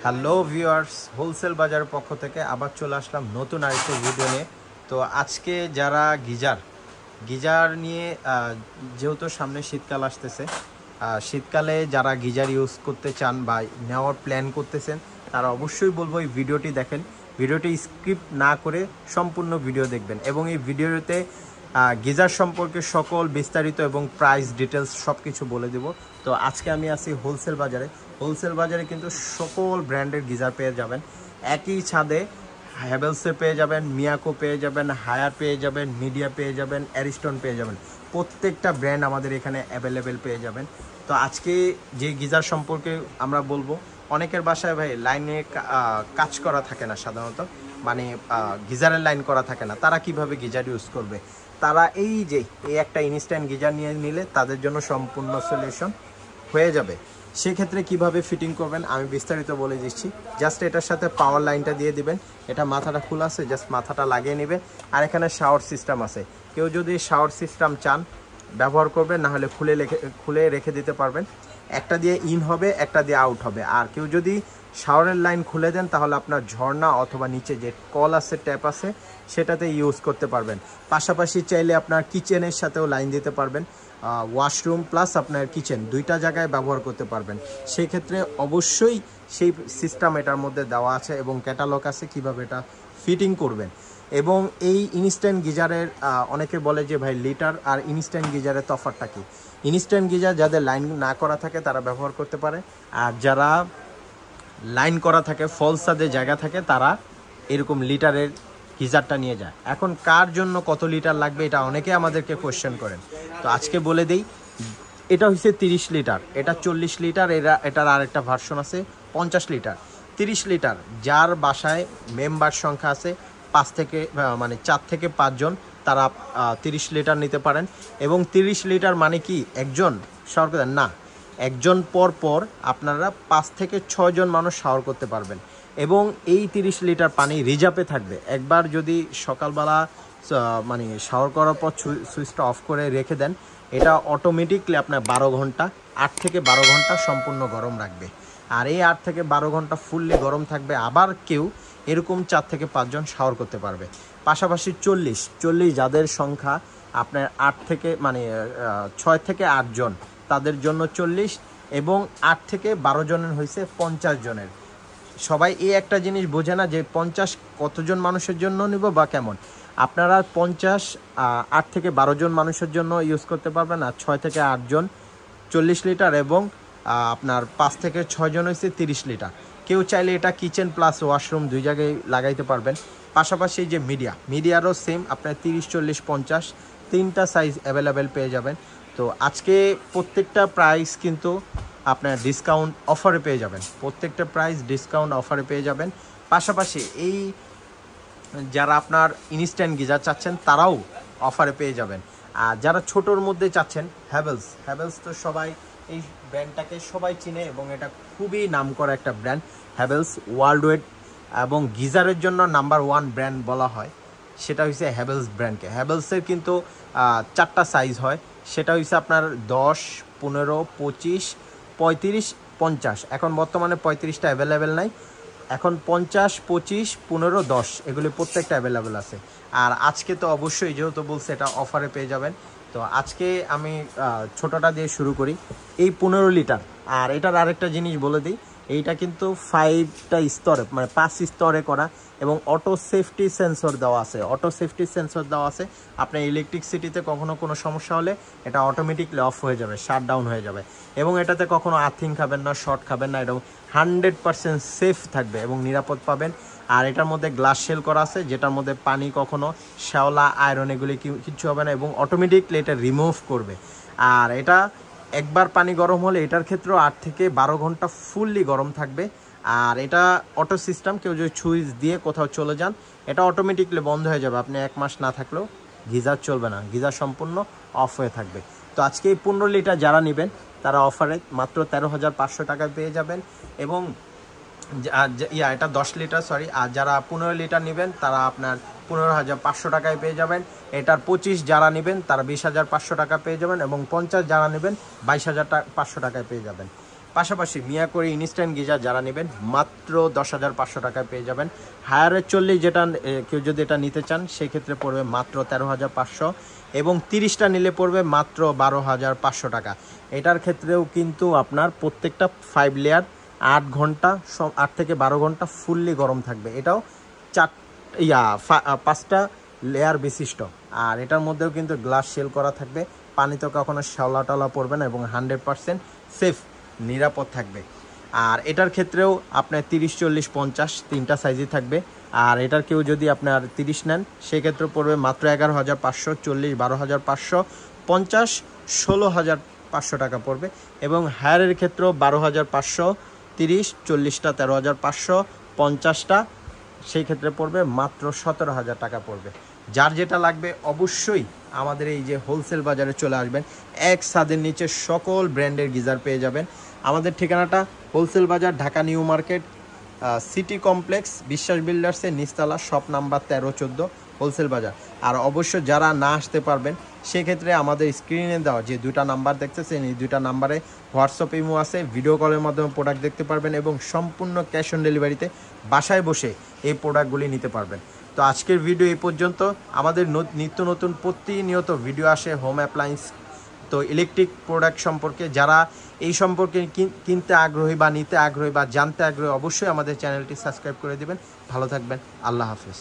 Hello viewers, wholesale বাজারের পক্ষ থেকে আবার চলে আসলাম নতুন আরেকটা ভিডিও নিয়ে। তো আজকে যারা গিজার নিয়ে যেহেতু সামনে শীতকাল আসতেছে, শীতকালে যারা গিজার ইউজ করতে চান বা নেওয়ার প্ল্যান করতেছেন তারা অবশ্যই বলবো এই ভিডিওটি দেখেন। ভিডিওটি স্ক্রিপ্ট না করে সম্পূর্ণ ভিডিও দেখবেন এবং এই ভিডিওতে গিজার সম্পর্কে সকল বিস্তারিত এবং প্রাইস ডিটেলস সব কিছু বলে দেব। তো আজকে আমি আছি হোলসেল বাজারে কিন্তু সকল ব্র্যান্ডের গিজার পেয়ে যাবেন একই ছাদে। হ্যাভেলসের পেয়ে যাবেন, মিয়াকো পেয়ে যাবেন, হায়ার পেয়ে যাবেন, মিডিয়া পেয়ে যাবেন, অ্যারিস্টন পেয়ে যাবেন। প্রত্যেকটা ব্র্যান্ড আমাদের এখানে অ্যাভেলেবেল পেয়ে যাবেন। তো আজকে যে গিজার সম্পর্কে আমরা বলবো, অনেকের বাসায় ভাই লাইনে কাজ করা থাকে না, সাধারণত মানে গিজারের লাইন করা থাকে না, তারা কিভাবে গিজার ইউজ করবে? তারা এই একটা ইনস্ট্যান্ট গিজার নিয়ে নিলে তাদের জন্য সম্পূর্ণ সলিউশন হয়ে যাবে। সেক্ষেত্রে কিভাবে ফিটিং করবেন আমি বিস্তারিত বলে দিচ্ছি। জাস্ট এটার সাথে পাওয়ার লাইনটা দিয়ে দিবেন, এটা মাথাটা খোলা আছে, জাস্ট মাথাটা লাগিয়ে নেবে। আর এখানে শাওয়ার সিস্টেম আছে, কেউ যদি শাওয়ার সিস্টেম চান ব্যবহার করবেন, না হলে খুলে রেখে দিতে পারবেন। একটা দিয়ে ইন হবে, একটা দিয়ে আউট হবে। আর কেউ যদি শাওয়ারের লাইন খুলে দেন তাহলে আপনার ঝর্ণা অথবা নিচে যে কল আছে, ট্যাপ আছে, সেটাতে ইউজ করতে পারবেন। পাশাপাশি চাইলে আপনার কিচেনের সাথেও লাইন দিতে পারবেন, ওয়াশরুম প্লাস আপনার কিচেন দুইটা জায়গায় ব্যবহার করতে পারবেন। সেই ক্ষেত্রে অবশ্যই সেই সিস্টেম এটার মধ্যে দেওয়া আছে এবং ক্যাটালগ আছে কিভাবে এটা ফিটিং করবেন। এবং এই ইনস্ট্যান্ট গিজারের অনেকে বলে যে ভাই লিটার আর ইনস্ট্যান্ট গিজারের তফাৎটা কি? ইনস্ট্যান্ট গিজার যাদের লাইন না করা থাকে তারা ব্যবহার করতে পারে, আর যারা লাইন করা থাকে, ফলস ছাদে জায়গা থাকে, তারা এরকম লিটারের গিজারটা নিয়ে যায়। এখন কার জন্য কত লিটার লাগবে এটা অনেকে আমাদেরকে কোয়েশ্চেন করেন। তো আজকে বলে দেই, এটা হচ্ছে 30 লিটার, এটা 40 লিটার, এটার আরেকটা ভার্সন আছে 50 লিটার। 30 লিটার যার বাসায় মেম্বার সংখ্যা আছে 4 থেকে 5 জন, তারা 30 লিটার নিতে পারেন। এবং 30 লিটার মানে কি একজন শাওয়ার করতে না, একজন পর আপনারা 5 থেকে 6 জন মানুষ শাওয়ার করতে পারবেন। এবং এই 30 লিটার পানি রিজার্ভে থাকবে। একবার যদি সকালবেলা শাওয়ার করার পর সুইচটা অফ করে রেখে দেন, এটা অটোমেটিকলি আপনার 12 ঘন্টা 8 থেকে 12 ঘন্টা সম্পূর্ণ গরম রাখবে। আর এই 8 থেকে 12 ঘন্টা ফুললি গরম থাকবে। আবার কেউ এরকম 4 থেকে 5 জন শাওয়ার করতে পারবে। পাশাপাশি 40 যাদের সংখ্যা আপনার 6 থেকে 8 জন, তাদের জন্য 40, এবং 8 থেকে 12 জনের হয়েছে 50 জনের। সবাই এই একটা জিনিস বোঝে না যে 50 কতজন মানুষের জন্য নিব বা কেমন। আপনারা 8 থেকে 12 জন মানুষের জন্য ইউজ করতে পারবেন। আর 6 থেকে 8 জন 40 লিটার, এবং আপনার 5 থেকে 6 জন হয়েছে 30 লিটার। কেউ চাইলে এটা কিচেন প্লাস ওয়াশরুম দুই জায়গায় লাগাইতে পারবেন। পাশাপাশি যে মিডিয়ারও সেম, আপনার 30, 40, 50 তিনটা সাইজ অ্যাভেলেবেল পেয়ে যাবেন। তো আজকে প্রত্যেকটা প্রাইস কিন্তু আপনার ডিসকাউন্ট অফারে পেয়ে যাবেন, প্রত্যেকটা প্রাইস ডিসকাউন্ট অফারে পেয়ে যাবেন। পাশাপাশি এই যারা আপনার ইনস্ট্যান্ট গিজার চাচ্ছেন তারাও অফারে পেয়ে যাবেন। আর যারা ছোটোর মধ্যে চাচ্ছেন, হ্যাভেলস তো সবাই এই ব্র্যান্ডটাকে সবাই চিনে এবং এটা খুবই নামকরা একটা ব্র্যান্ড। হ্যাভেলস ওয়ার্ল্ড ওয়াইড এবং গিজারের জন্য নাম্বার 1 ব্র্যান্ড বলা হয়, সেটা হচ্ছে হ্যাভেলস ব্র্যান্ডকে। হ্যাভেলসের কিন্তু 4টা সাইজ হয়, সেটা হচ্ছে আপনার 10, 15, 25, 35, 50। এখন বর্তমানে 35টা অ্যাভেলেবেল নাই, এখন 50, 25, 15, 10 এগুলি প্রত্যেকটা অ্যাভেলেবেল আছে। আর আজকে তো অবশ্যই যেহেতু বলছে এটা অফারে পেয়ে যাবেন। তো আজকে আমি ছোটোটা দিয়ে শুরু করি, এই 15 লিটার। আর এটার আরেকটা জিনিস বলে দিই, এইটা কিন্তু 5টা স্তরে 5 স্তরে করা, এবং অটো সেফটি সেন্সর দেওয়া আছে। আপনার ইলেকট্রিসিটিতে কখনো কোনো সমস্যা হলে এটা অটোমেটিকলি অফ হয়ে যাবে, শাট ডাউন হয়ে যাবে। এবং এটাতে কখনো আর্থিং খাবেন না, শর্ট খাবেন না, এটা 100% সেফ থাকবে এবং নিরাপদ পাবেন। আর এটার মধ্যে গ্লাস শেল করা আছে, যেটার মধ্যে পানি কখনো শ্যাওলা, আয়রন এগুলি কিচ্ছু হবে না, এবং অটোমেটিকলি এটা রিমুভ করবে। আর এটা একবার পানি গরম হলে এটার ক্ষেত্রেও 8 থেকে 12 ঘন্টা ফুললি গরম থাকবে। আর এটা অটো সিস্টেম, কেউ যদি সুইচ দিয়ে কোথাও চলে যান এটা অটোমেটিকলি বন্ধ হয়ে যাবে। আপনি 1 মাস না থাকলেও গিজার চলবে না, গিজার সম্পূর্ণ অফ হয়ে থাকবে। তো আজকে এই 15 লিটার যারা নেবেন তারা অফারে মাত্র 13,500 টাকায় পেয়ে যাবেন। এবং এটা 10 লিটার সরি। আর যারা 15 লিটার নেবেন তারা আপনার 15,500 টাকায় পেয়ে যাবেন। এটার 25 যারা নেবেন তারা 20,500 টাকা পেয়ে যাবেন, এবং 50 যারা নেবেন 22,500 টাকায় পেয়ে যাবেন। পাশাপাশি মিয়াকোর ইনস্ট্যান্ট গিজার যারা নেবেন মাত্র 10,500 টাকায় পেয়ে যাবেন। হায়ারের 40 যেটা কেউ যদি এটা নিতে চান সেক্ষেত্রে পড়বে মাত্র 13,500 এবং 30টা নিলে পড়বে মাত্র 12,500 টাকা। এটার ক্ষেত্রেও কিন্তু আপনার প্রত্যেকটা 5 লেয়ার 8 ঘন্টা 8 থেকে 12 ঘন্টা ফুললি গরম থাকবে। এটাও 5টা লেয়ার বিশিষ্ট। আর এটার মধ্যেও কিন্তু গ্লাস সেল করা থাকবে, পানিতে কখনো শ্যাওলা টলা পড়বে না এবং 100% সেফ নিরাপদ থাকবে। আর এটার ক্ষেত্রেও আপনার 30, 40, 50 তিনটা সাইজই থাকবে। আর এটার কেউ যদি আপনার 30 নেন সেক্ষেত্রে পড়বে মাত্র 11,500, 40 12,500, 50 16,500 টাকা পড়বে। এবং হায়ারের ক্ষেত্রেও 12,500, 30, 40টা 13,500, 50টা সেই ক্ষেত্রে পড়বে মাত্র 17,000 টাকা পড়বে। যার যেটা লাগবে অবশ্যই আমাদের এই যে হোলসেল বাজারে চলে আসবেন, এক ছাদের নিচে সকল ব্র্যান্ডের গিজার পেয়ে যাবেন। আমাদের ঠিকানাটা হোলসেল বাজার, Dhaka new market, city complex, বিশ্বাস বিল্ডার্সের নিচতলা, শপ নাম্বার 13-14, হোলসেল বাজার। আর অবশ্য যারা না আসতে পারবেন সেক্ষেত্রে আমাদের স্ক্রিনে দেওয়া যে 2টা নাম্বার দেখতেছেন এই 2টা নাম্বারে হোয়াটসঅ্যাপ ইমো আছে, ভিডিও কলের মাধ্যমে প্রোডাক্ট দেখতে পারবেন এবং সম্পূর্ণ ক্যাশ অন ডেলিভারিতে বাসায় বসে এই প্রোডাক্টগুলি নিতে পারবেন। তো আজকের ভিডিও এই পর্যন্ত। আমাদের নিত্য নতুন প্রতিনিয়ত ভিডিও আসে হোম অ্যাপ্লায়েন্স, তো ইলেকট্রিক প্রোডাক্ট সম্পর্কে। যারা এই সম্পর্কে কিনতে আগ্রহী বা নিতে আগ্রহী বা জানতে আগ্রহী অবশ্যই আমাদের চ্যানেলটি সাবস্ক্রাইব করে দিবেন। ভালো থাকবেন, আল্লাহ হাফেজ।